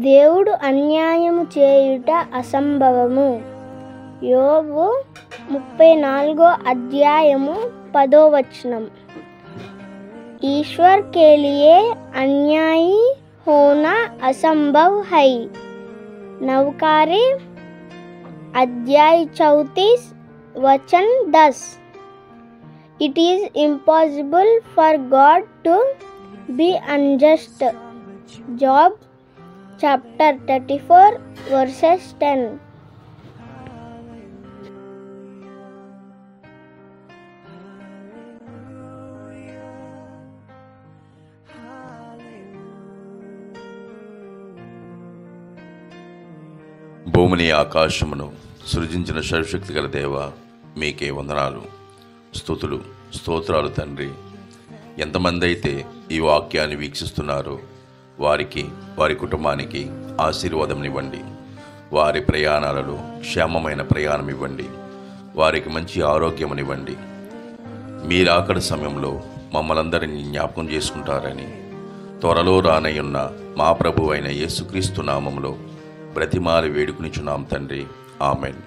దేవుడు అన్యాయము చేయుట అసంభవము. యోబు 34 అధ్యాయము 10వ వచనం. ईश्वर के लिए अन्यायी होना असंभव है. नवकारे अध्याय 34 वचन 10. It is impossible for God to be unjust. Job chapter 34 verses 10. భూమిని ఆకాశమును సృజించిన సర్వశక్తి గల దేవ, మీకే వందనాలు, స్తుతులు, స్తోత్రాలు తండ్రి. ఎంతమంది అయితే ఈ వాక్యాన్ని వీక్షిస్తున్నారో వారికి, వారి కుటుంబానికి ఆశీర్వాదం ఇవ్వండి. వారి ప్రయాణాలలో క్షేమమైన ప్రయాణం ఇవ్వండి. వారికి మంచి ఆరోగ్యమునివ్వండి. మీరు ఆఖరి సమయంలో మమ్మల్ందరినీ జ్ఞాపకం చేసుకుంటారని త్వరలో రానయ్యున్న మా ప్రభు అయిన యేసుక్రీస్తు నామములో బ్రతిమాలి వేడుకునిచున్నాం తండ్రి. ఆమెన్.